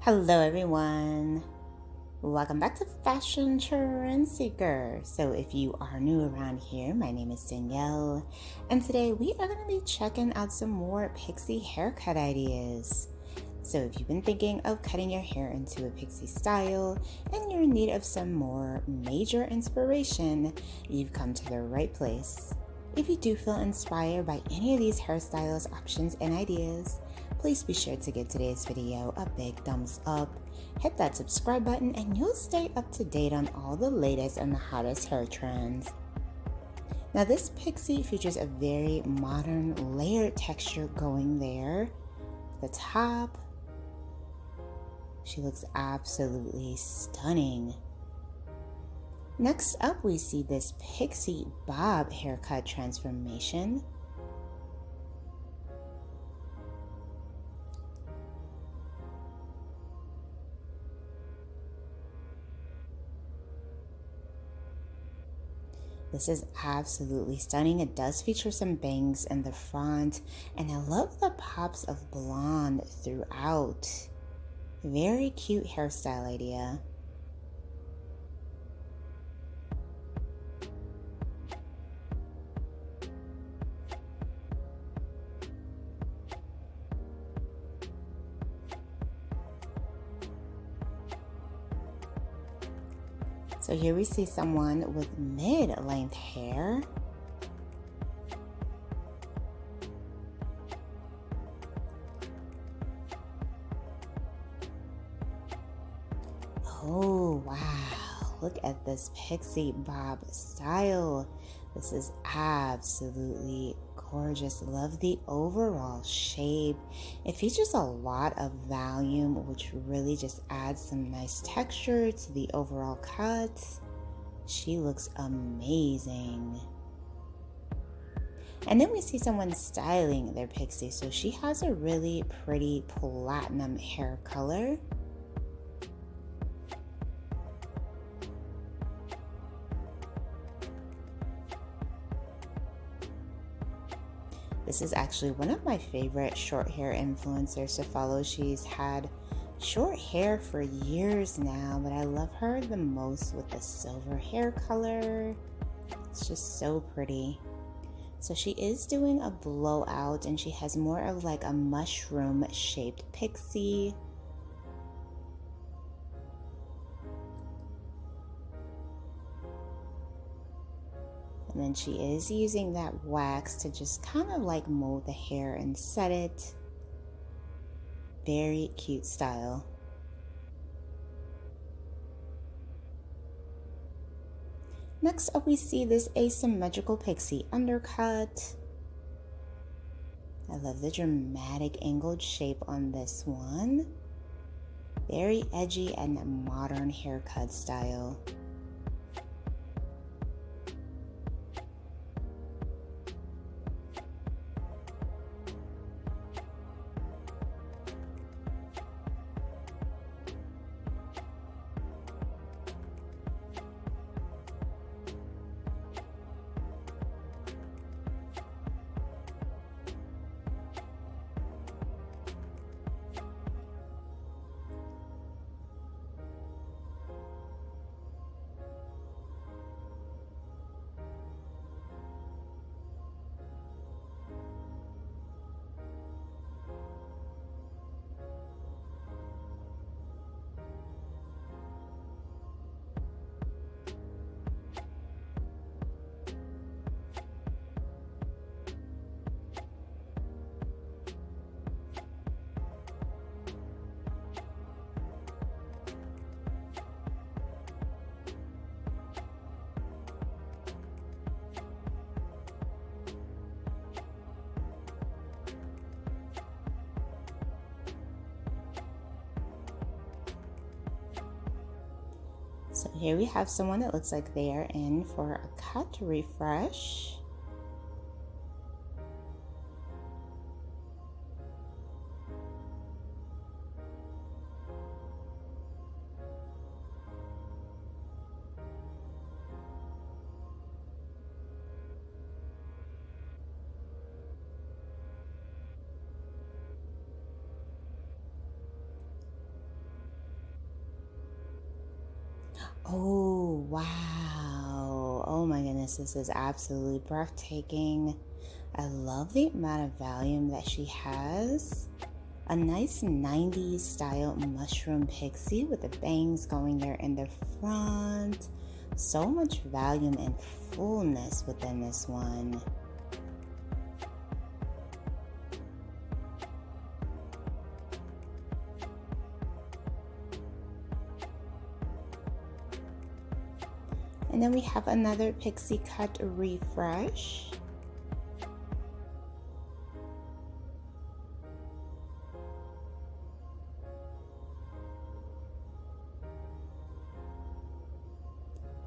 Hello everyone. Welcome back to Fashion Trend Seeker. So if you are new around here, my name is Danielle, and today we are going to be checking out some more pixie haircut ideas. So if you've been thinking of cutting your hair into a pixie style and you're in need of some more major inspiration, you've come to the right place. If you do feel inspired by any of these hairstyles, options, and ideas, please be sure to give today's video a big thumbs up, hit that subscribe button, and you'll stay up to date on all the latest and the hottest hair trends. Now this pixie features a very modern layered texture going there. The top, she looks absolutely stunning. Next up, we see this pixie bob haircut transformation. This is absolutely stunning. It does feature some bangs in the front, and I love the pops of blonde throughout. Very cute hairstyle idea. So here we see someone with mid-length hair. Oh, wow. Look at this pixie bob style. This is absolutely gorgeous. Love the overall shape. It features a lot of volume, which really just adds some nice texture to the overall cut. She looks amazing. And then we see someone styling their pixie. So she has a really pretty platinum hair color. This is actually one of my favorite short hair influencers to follow. She's had short hair for years now, but I love her the most with the silver hair color. It's just so pretty. So she is doing a blowout, and she has more of like a mushroom shaped pixie. And then she is using that wax to just kind of like mold the hair and set it. Very cute style. Next up, we see this asymmetrical pixie undercut. I love the dramatic angled shape on this one. Very edgy and modern haircut style. So here we have someone that looks like they are in for a cut refresh. Oh, wow. Oh my goodness, this is absolutely breathtaking. I love the amount of volume that she has. A nice 90s style mushroom pixie with the bangs going there in the front. So much volume and fullness within this one. And then we have another pixie cut refresh.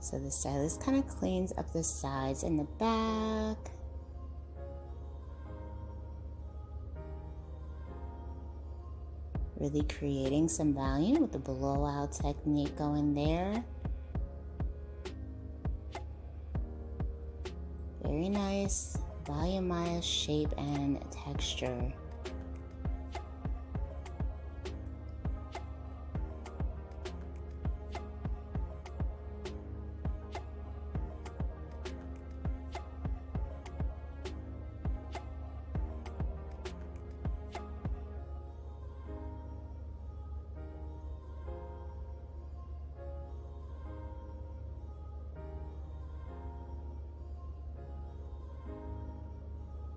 So the stylist kind of cleans up the sides and the back. Really creating some volume with the blowout technique going there. Very nice volumized shape and texture.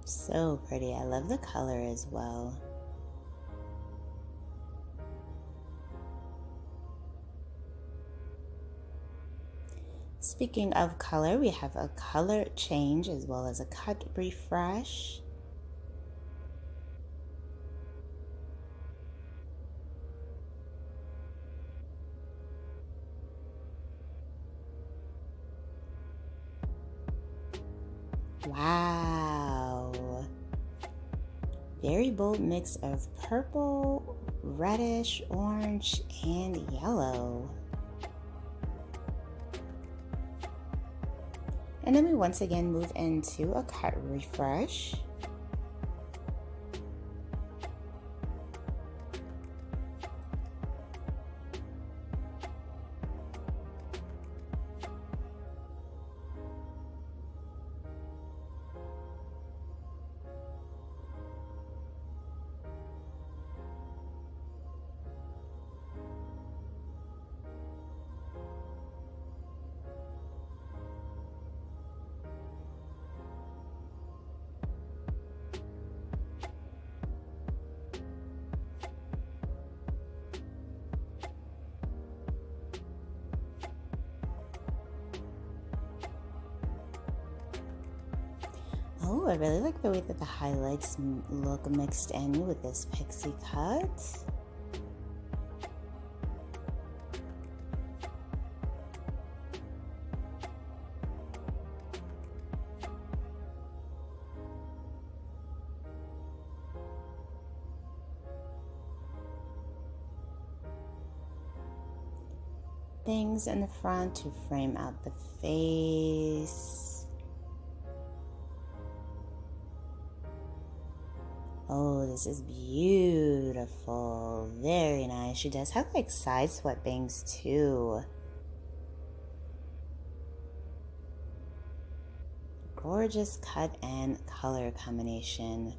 So pretty. I love the color as well. Speaking of color, we have a color change as well as a cut refresh. Wow. Very bold mix of purple, reddish, orange, and yellow. And then we once again move into a cut refresh. Oh, I really like the way that the highlights look mixed in with this pixie cut. Things in the front to frame out the face. Oh, this is beautiful. Very nice. She does have like side swept bangs too. Gorgeous cut and color combination.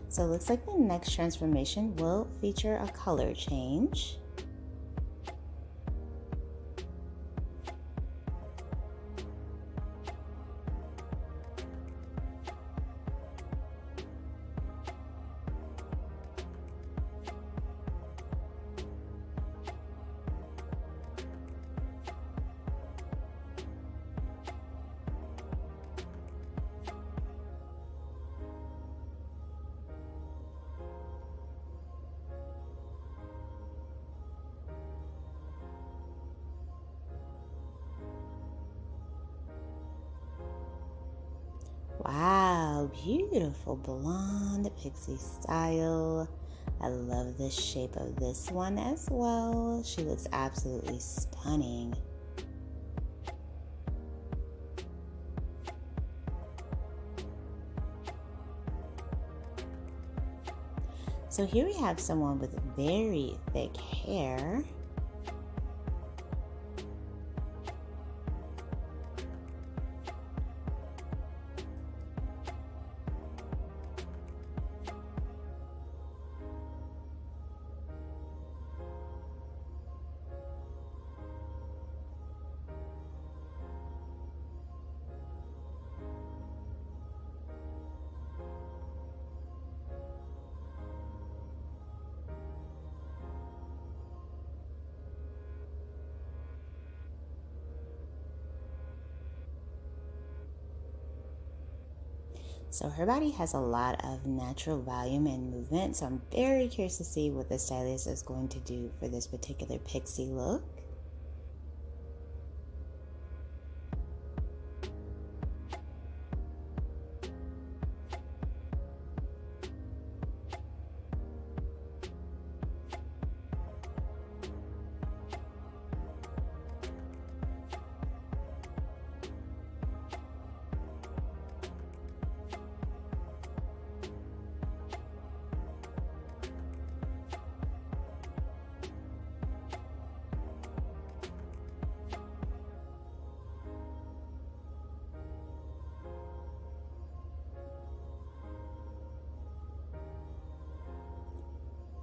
So it looks like the next transformation will feature a color change. Wow, beautiful blonde pixie style. I love the shape of this one as well. She looks absolutely stunning. So here we have someone with very thick hair. So her body has a lot of natural volume and movement, so I'm very curious to see what the stylist is going to do for this particular pixie look.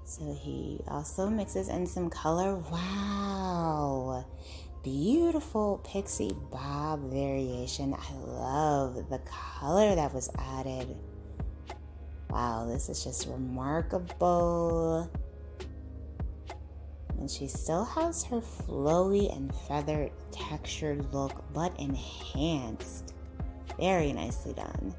So he also mixes in some color. Wow, beautiful pixie bob variation. I love the color that was added. Wow, this is just remarkable. And she still has her flowy and feathered textured look, but enhanced. Very nicely done.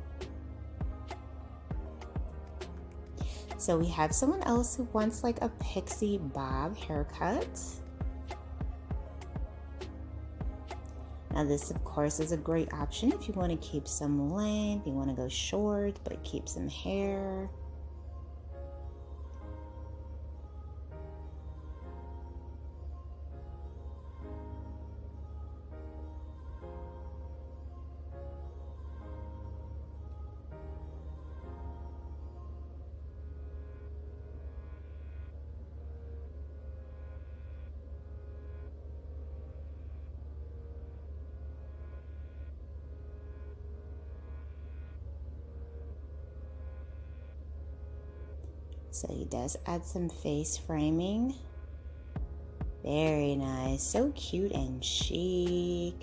So we have someone else who wants like a pixie bob haircut. Now this of course is a great option if you want to keep some length, you want to go short but keep some hair. So he does add some face framing. Very nice, so cute and chic.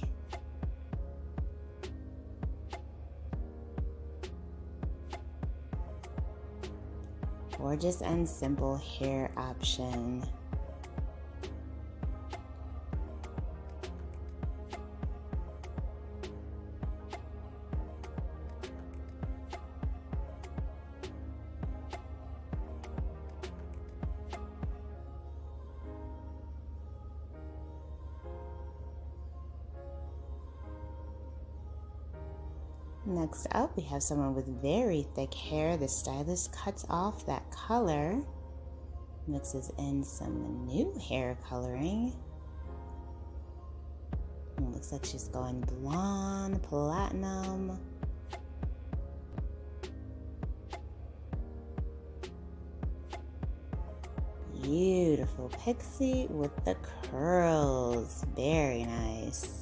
Gorgeous and simple hair option. Next up, we have someone with very thick hair. The stylist cuts off that color, mixes in some new hair coloring. It looks like she's going blonde, platinum. Beautiful pixie with the curls. Very nice.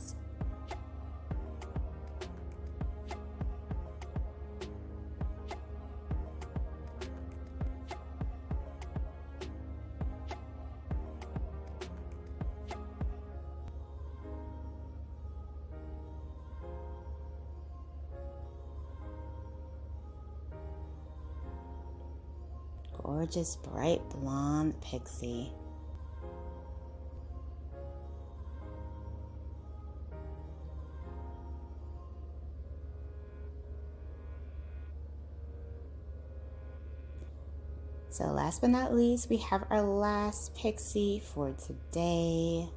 Gorgeous bright blonde pixie. So last but not least, we have our last pixie for today.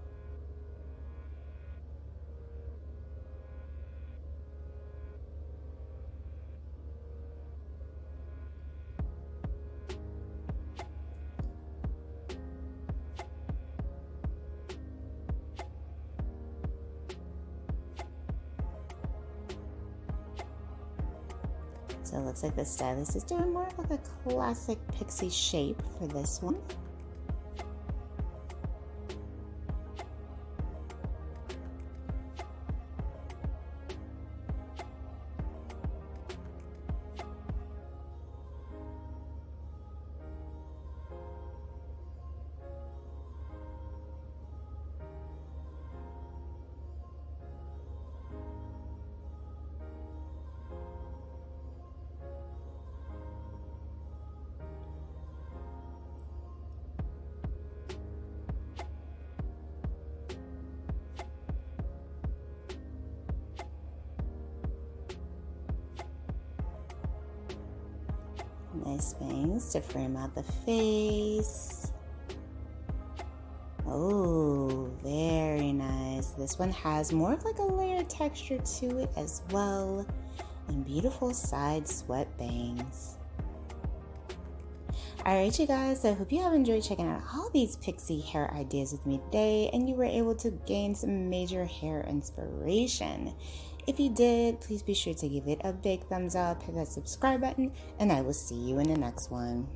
So it looks like the stylist is doing more of like a classic pixie shape for this one. Nice bangs to frame out the face. Oh, very nice. This one has more of like a layered texture to it as well. And beautiful side swept bangs. Alright you guys, I hope you have enjoyed checking out all these pixie hair ideas with me today and you were able to gain some major hair inspiration. If you did, please be sure to give it a big thumbs up, hit that subscribe button, and I will see you in the next one.